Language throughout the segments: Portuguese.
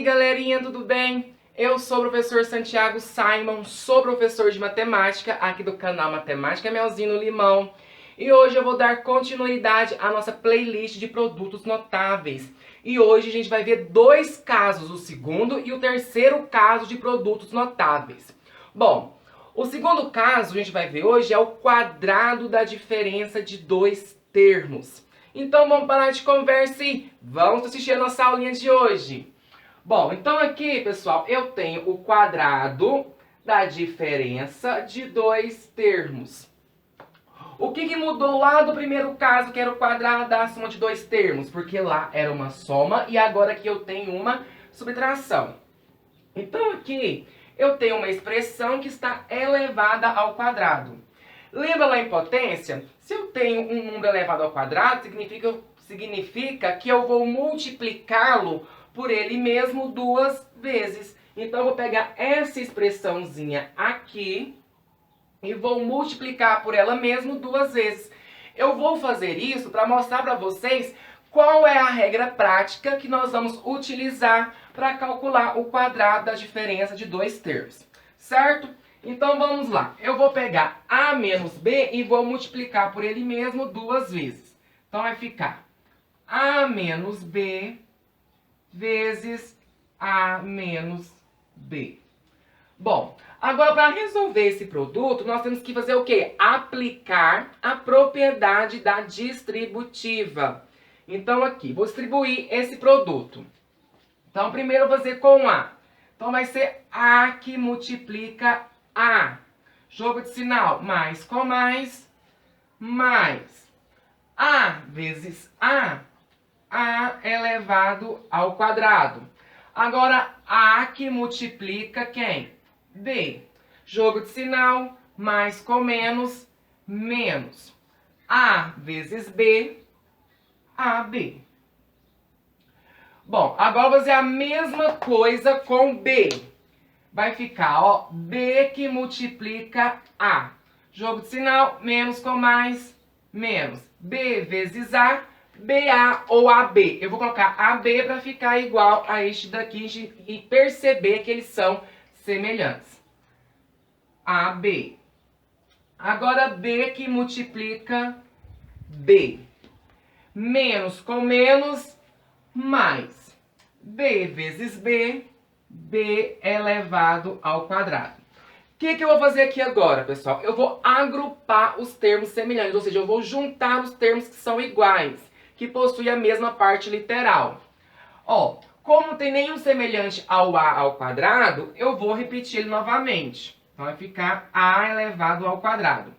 galerinha, tudo bem? Eu sou o professor Santiago Simon, sou professor de matemática aqui do canal Matemática Melzinho no Limão. E hoje eu vou dar continuidade à nossa playlist de produtos notáveis. E hoje a gente vai ver dois casos, o segundo e o terceiro caso de produtos notáveis. Bom, o segundo caso que a gente vai ver hoje é o quadrado da diferença de dois termos. Então vamos parar de conversa e vamos assistir a nossa aulinha de hoje. Bom, então aqui, pessoal, eu tenho o quadrado da diferença de dois termos. O que mudou lá do primeiro caso, que era o quadrado da soma de dois termos? Porque lá era uma soma e agora aqui eu tenho uma subtração. Então aqui eu tenho uma expressão que está elevada ao quadrado. Lembra lá em potência? Se eu tenho um número elevado ao quadrado, significa que eu vou multiplicá-lo por ele mesmo duas vezes. Então eu vou pegar essa expressãozinha aqui e vou multiplicar por ela mesmo duas vezes. Eu vou fazer isso para mostrar para vocês qual é a regra prática que nós vamos utilizar para calcular o quadrado da diferença de dois termos. Certo? Então vamos lá. Eu vou pegar A menos B e vou multiplicar por ele mesmo duas vezes. Então vai ficar A menos B vezes A menos B. Bom, agora para resolver esse produto, nós temos que fazer o quê? Aplicar a propriedade da distributiva. Então aqui, vou distribuir esse produto. Então primeiro eu vou fazer com A. Então vai ser A que multiplica A. Jogo de sinal, mais com mais. A vezes A elevado ao quadrado. Agora, A que multiplica quem? B. Jogo de sinal, mais com menos, menos. A vezes B, AB. Bom, agora vou fazer a mesma coisa com B. Vai ficar, ó, B que multiplica A. Jogo de sinal, menos com mais, menos. B vezes A, BA ou AB. Eu vou colocar AB para ficar igual a este daqui e perceber que eles são semelhantes. AB. Agora B que multiplica B. Menos com menos, mais. B vezes B, B elevado ao quadrado. O que eu vou fazer aqui agora, pessoal? Eu vou agrupar os termos semelhantes, ou seja, eu vou juntar os termos que são iguais, que possuem a mesma parte literal. Ó, como não tem nenhum semelhante ao A ao quadrado, eu vou repetir ele novamente. Então vai ficar A elevado ao quadrado.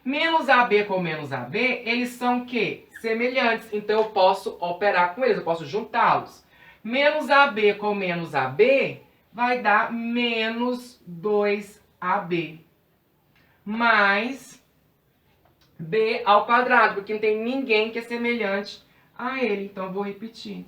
Menos AB com menos AB, eles são o quê? Semelhantes. Então eu posso operar com eles, eu posso juntá-los. Menos AB com menos AB vai dar menos 2AB. Mais B ao quadrado, porque não tem ninguém que é semelhante a ele. Então eu vou repetir.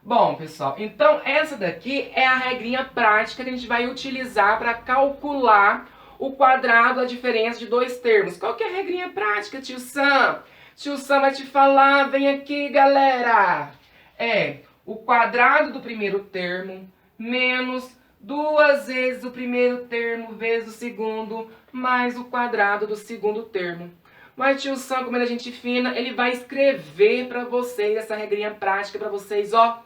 Bom, pessoal, então essa daqui é a regrinha prática que a gente vai utilizar para calcular o quadrado da diferença de dois termos. Qual que é a regrinha prática, tio Sam? Tio Sam vai te falar, vem aqui, galera. É o quadrado do primeiro termo menos duas vezes o primeiro termo vezes o segundo, mais o quadrado do segundo termo. Mas tio Sam, como ele é gente fina, ele vai escrever para vocês essa regrinha prática para vocês, ó,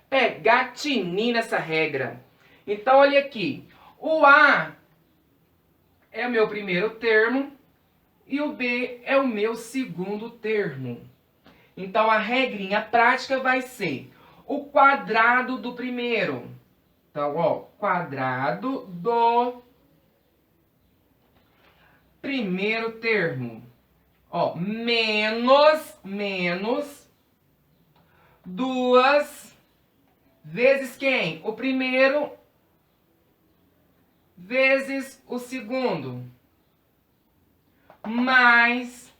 pegar tininho nessa regra. Então, olha aqui. O A é o meu primeiro termo e o B é o meu segundo termo. Então, a regrinha prática vai ser o quadrado do primeiro. Então, ó, quadrado do primeiro termo. Ó, menos duas vezes quem? O primeiro vezes o segundo. Mais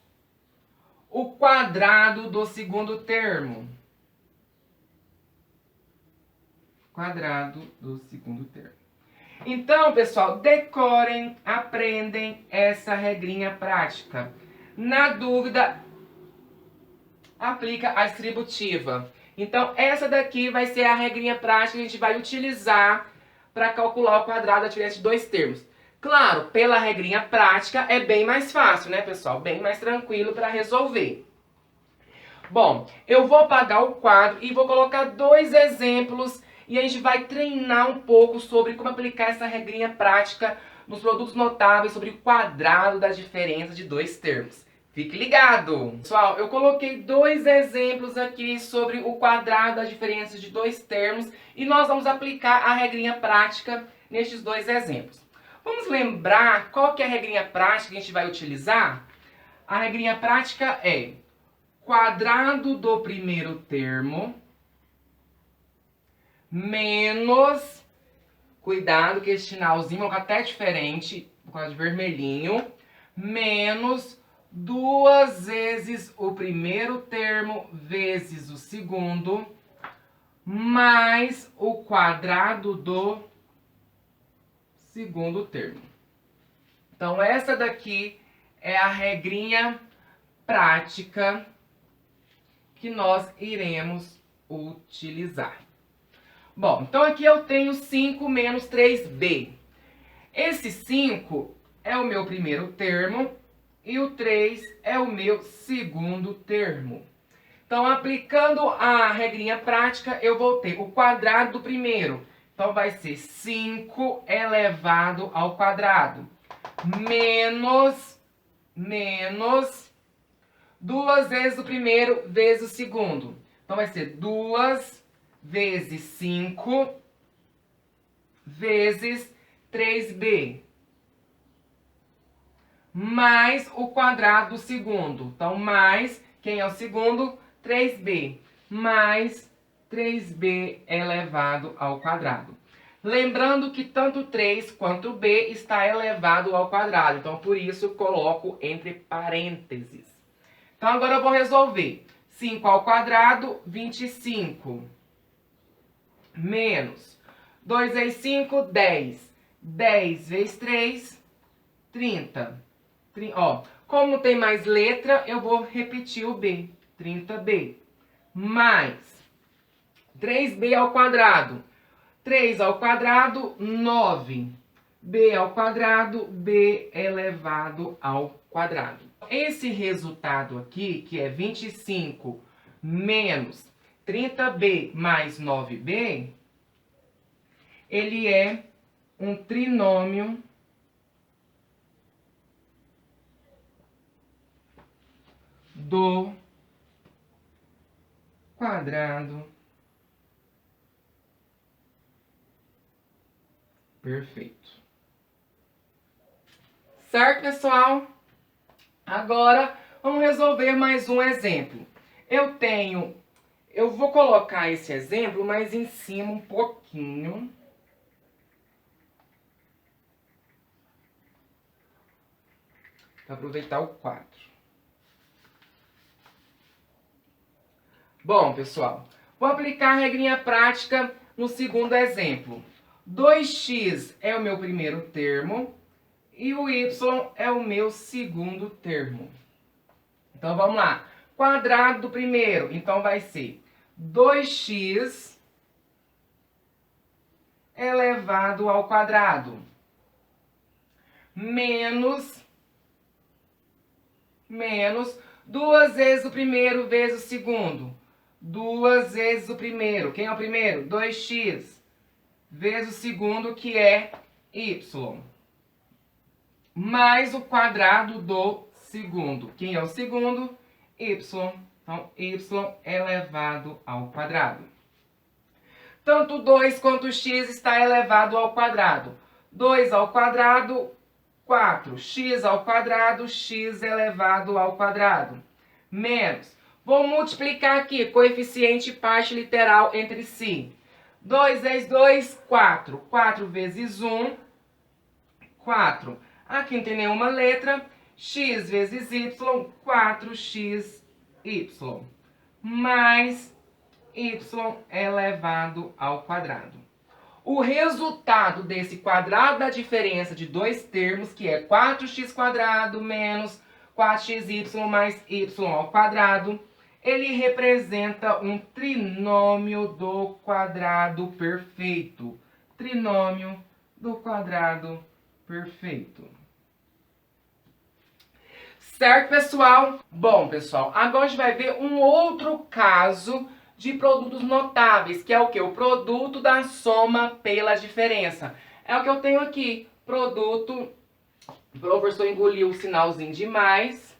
o quadrado do segundo termo. Quadrado do segundo termo. Então, pessoal, decorem, aprendem essa regrinha prática. Na dúvida, aplica a distributiva. Então, essa daqui vai ser a regrinha prática que a gente vai utilizar para calcular o quadrado da diferença de dois termos. Claro, pela regrinha prática é bem mais fácil, né, pessoal? Bem mais tranquilo para resolver. Bom, eu vou apagar o quadro e vou colocar dois exemplos e a gente vai treinar um pouco sobre como aplicar essa regrinha prática nos produtos notáveis sobre o quadrado da diferença de dois termos. Fique ligado! Pessoal, eu coloquei dois exemplos aqui sobre o quadrado da diferença de dois termos e nós vamos aplicar a regrinha prática nestes dois exemplos. Vamos lembrar qual que é a regrinha prática que a gente vai utilizar? A regrinha prática é quadrado do primeiro termo menos, cuidado que esse sinalzinho vai ficar até diferente, por causa de vermelhinho, menos 2 vezes o primeiro termo vezes o segundo, mais o quadrado do segundo termo. Então, essa daqui é a regrinha prática que nós iremos utilizar. Bom, então aqui eu tenho 5 menos 3b. Esse 5 é o meu primeiro termo e o 3 é o meu segundo termo. Então, aplicando a regrinha prática, eu vou ter o quadrado do primeiro. Então, vai ser 5 elevado ao quadrado. Menos 2 vezes o primeiro vezes o segundo. Então, vai ser 2 vezes 5 vezes 3b. Mais o quadrado do segundo. Então, mais, quem é o segundo? 3b. Mais 3b elevado ao quadrado. Lembrando que tanto 3 quanto b está elevado ao quadrado. Então, por isso, eu coloco entre parênteses. Então, agora eu vou resolver. 5 ao quadrado, 25. Menos 2 vezes 5, 10. 10 vezes 3, 30. Ó, como tem mais letra, eu vou repetir o b. 30b. Mais 3b ao quadrado. 3 ao quadrado, 9. b ao quadrado, b elevado ao quadrado. Esse resultado aqui, que é 25 menos 30b mais 9b, ele é um trinômio do quadrado perfeito. Certo, pessoal? Agora, vamos resolver mais um exemplo. Eu vou colocar esse exemplo mais em cima um pouquinho. Para aproveitar o quadro. Bom, pessoal, vou aplicar a regrinha prática no segundo exemplo. 2x é o meu primeiro termo e o y é o meu segundo termo. Então, vamos lá. Quadrado do primeiro, então vai ser 2x elevado ao quadrado menos 2 vezes o primeiro vezes o segundo. 2 vezes o primeiro. Quem é o primeiro? 2x. Vezes o segundo, que é y. Mais o quadrado do segundo. Quem é o segundo? Y. Então, y elevado ao quadrado. Tanto 2 quanto x está elevado ao quadrado. 2 ao quadrado, 4. X ao quadrado, x elevado ao quadrado. Menos. Vou multiplicar aqui, coeficiente e parte literal entre si. 2 vezes 2, 4. 4 vezes 1, 4. Aqui não tem nenhuma letra. X vezes y, 4xy. Mais y elevado ao quadrado. O resultado desse quadrado da diferença de dois termos, que é 4x² menos 4xy mais y ao quadrado, Ele representa um trinômio do quadrado perfeito. Trinômio do quadrado perfeito. Certo, pessoal? Bom, pessoal, agora a gente vai ver um outro caso de produtos notáveis, que é o quê? O produto da soma pela diferença. É o que eu tenho aqui. Produto, o professor engoliu o sinalzinho de mais.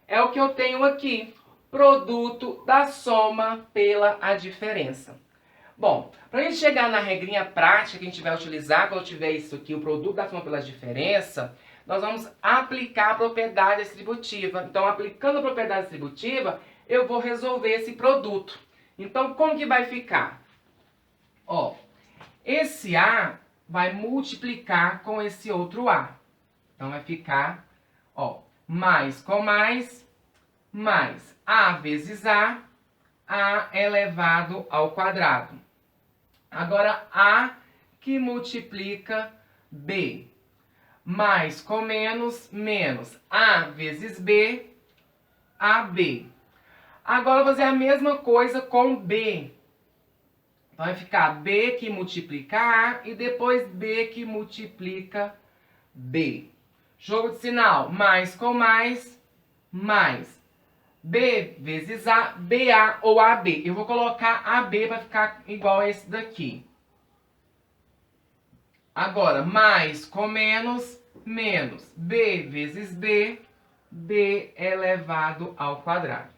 É o que eu tenho aqui. Produto da soma pela a diferença. Bom, para a gente chegar na regrinha prática que a gente vai utilizar quando tiver isso aqui, o produto da soma pela diferença, nós vamos aplicar a propriedade distributiva. Então, aplicando a propriedade distributiva, eu vou resolver esse produto. Então, como que vai ficar? Ó, esse A vai multiplicar com esse outro A. Então, vai ficar, ó, mais com mais A vezes A elevado ao quadrado. Agora, A que multiplica B. Mais com menos A vezes B, AB. Agora, eu vou fazer a mesma coisa com B. Então, vai ficar B que multiplica A e depois B que multiplica B. Jogo de sinal, mais com mais. B vezes A, BA ou AB. Eu vou colocar AB para ficar igual a esse daqui. Agora, mais com menos. B vezes B, B elevado ao quadrado.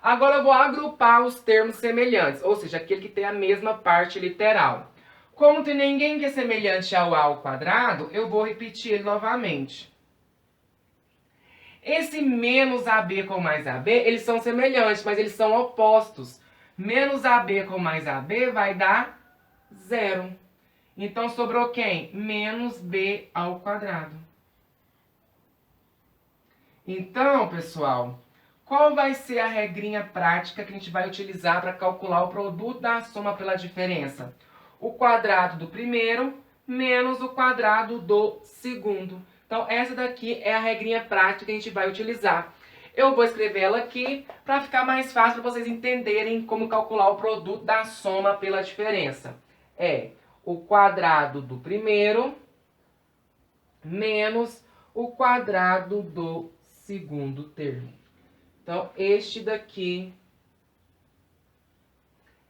Agora eu vou agrupar os termos semelhantes, ou seja, aquele que tem a mesma parte literal. Como não tem ninguém que é semelhante ao A ao quadrado, eu vou repetir ele novamente. Esse menos AB com mais AB, eles são semelhantes, mas eles são opostos. Menos AB com mais AB vai dar 0. Então, sobrou quem? Menos B ao quadrado. Então, pessoal, qual vai ser a regrinha prática que a gente vai utilizar para calcular o produto da soma pela diferença? O quadrado do primeiro menos o quadrado do segundo. Então, essa daqui é a regrinha prática que a gente vai utilizar. Eu vou escrever ela aqui para ficar mais fácil para vocês entenderem como calcular o produto da soma pela diferença. É o quadrado do primeiro menos o quadrado do segundo termo. Então, este daqui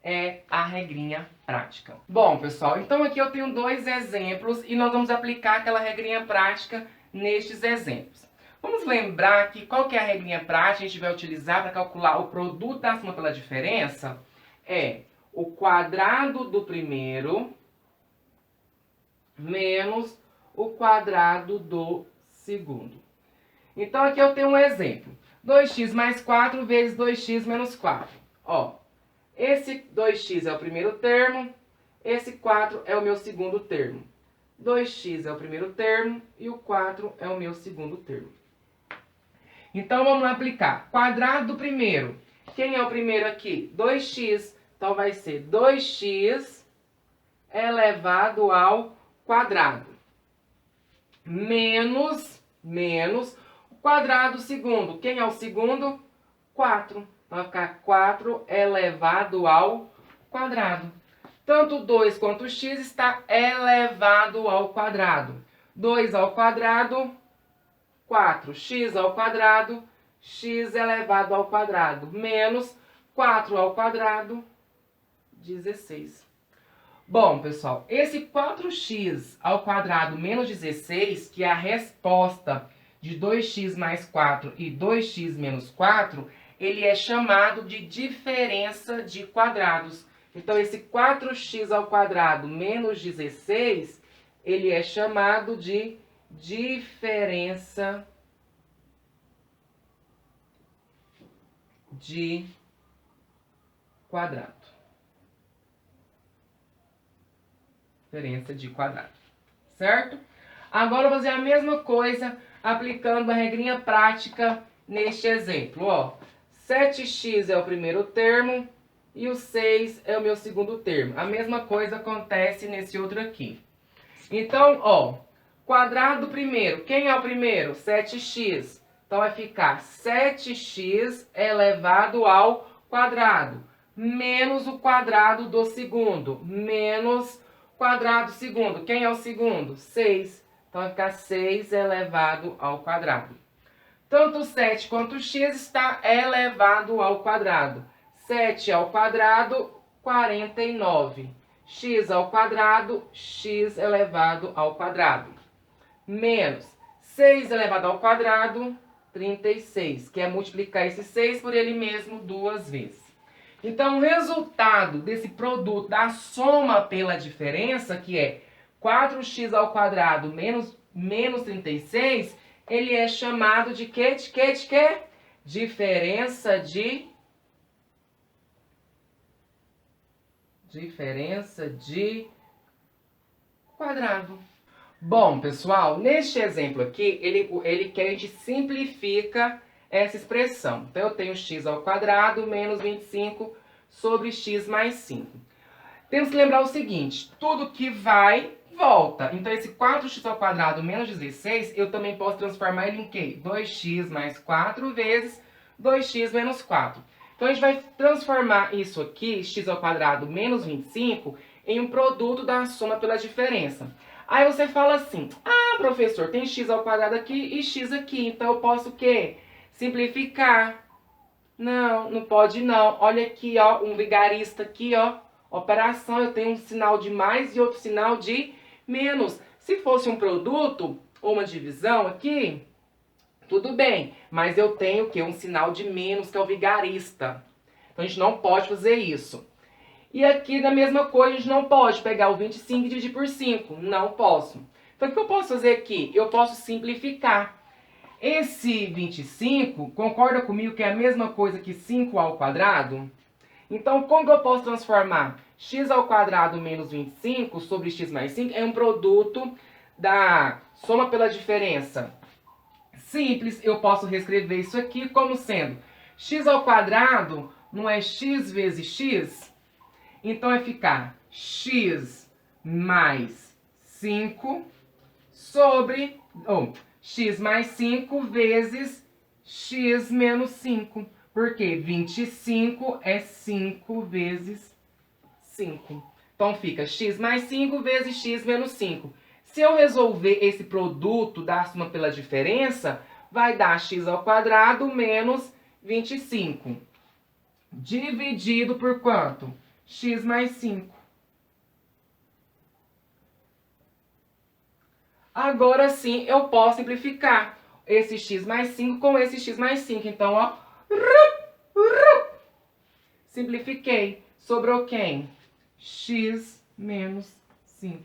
é a regrinha prática. Bom, pessoal, então aqui eu tenho dois exemplos e nós vamos aplicar aquela regrinha prática nestes exemplos. Vamos lembrar que qual que é a regrinha prática que a gente vai utilizar para calcular o produto da soma pela diferença? É o quadrado do primeiro menos o quadrado do segundo. Então, aqui eu tenho um exemplo. 2x mais 4 vezes 2x menos 4. Ó, esse 2x é o primeiro termo, esse 4 é o meu segundo termo. 2x é o primeiro termo e o 4 é o meu segundo termo. Então, vamos lá aplicar. Quadrado do primeiro. Quem é o primeiro aqui? 2x. Então, vai ser 2x elevado ao quadrado. Menos o quadrado segundo. Quem é o segundo? 4. Então, vai ficar 4 elevado ao quadrado. Tanto 2 quanto o x está elevado ao quadrado. 2 ao quadrado, 4. X ao quadrado, x elevado ao quadrado. Menos 4 ao quadrado, 16. Bom, pessoal, esse 4x ao quadrado menos 16, que é a resposta de 2x mais 4 e 2x menos 4, ele é chamado de diferença de quadrados. Então, esse 4x ao quadrado menos 16, ele é chamado de diferença de quadrado. Diferença de quadrado. Certo? Agora, eu vou fazer a mesma coisa aplicando a regrinha prática neste exemplo. Ó, 7x é o primeiro termo e o 6 é o meu segundo termo. A mesma coisa acontece nesse outro aqui. Então, ó, quadrado do primeiro. Quem é o primeiro? 7x. Então, vai ficar 7x elevado ao quadrado, menos o quadrado do segundo, menos o quadrado do segundo. Quem é o segundo? 6. Então, vai ficar 6 elevado ao quadrado. Tanto 7 quanto x está elevado ao quadrado. 7 ao quadrado, 49. X ao quadrado, x elevado ao quadrado. Menos 6 elevado ao quadrado, 36, que é multiplicar esse 6 por ele mesmo 2 vezes. Então, o resultado desse produto da soma pela diferença, que é 4x ao quadrado menos 36, ele é chamado de quê? De quê? De quê? Diferença de quadrado. Bom, pessoal, neste exemplo aqui, ele quer que a gente simplifica essa expressão. Então, eu tenho x ao quadrado menos 25 sobre x mais 5. Temos que lembrar o seguinte, tudo que vai, volta. Então, esse 4x ao quadrado menos 16, eu também posso transformar ele em quê? 2x mais 4 vezes 2x menos 4. Então, a gente vai transformar isso aqui, x ao quadrado menos 25, em um produto da soma pela diferença. Aí você fala assim, ah, professor, tem x ao quadrado aqui e x aqui, então eu posso o quê? Simplificar. Não, não pode não. Olha aqui, ó, um vigarista aqui, ó. Operação, eu tenho um sinal de mais e outro sinal de menos. Se fosse um produto ou uma divisão aqui, tudo bem. Mas eu tenho o quê? Um sinal de menos, que é o vigarista. Então a gente não pode fazer isso. E aqui, da mesma coisa, a gente não pode pegar o 25 e dividir por 5. Não posso. Então, o que eu posso fazer aqui? Eu posso simplificar. Esse 25, concorda comigo que é a mesma coisa que 5 ao quadrado? Então, como que eu posso transformar x ao quadrado menos 25 sobre x mais 5 é um produto da soma pela diferença? Simples, eu posso reescrever isso aqui como sendo x ao quadrado não é x vezes x? Então, vai ficar x mais 5 sobre, x mais 5 vezes x menos 5. Porque 25 é 5 vezes 5. Então, fica x mais 5 vezes x menos 5. Se eu resolver esse produto da soma pela diferença, vai dar x ao quadrado menos 25. Dividido por quanto? X mais 5. Agora sim, eu posso simplificar esse x mais 5 com esse x mais 5. Então, ó, simplifiquei. Sobrou quem? X menos 5.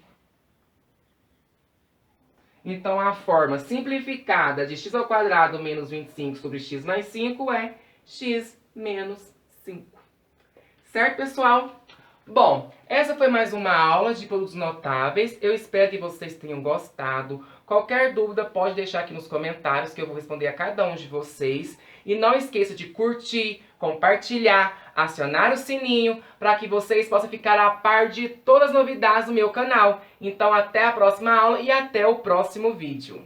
Então, a forma simplificada de x ao quadrado menos 25 sobre x mais 5 é x menos 5. Certo, pessoal? Bom, essa foi mais uma aula de produtos notáveis. Eu espero que vocês tenham gostado. Qualquer dúvida pode deixar aqui nos comentários que eu vou responder a cada um de vocês. E não esqueça de curtir, compartilhar, acionar o sininho para que vocês possam ficar a par de todas as novidades do meu canal. Então até a próxima aula e até o próximo vídeo.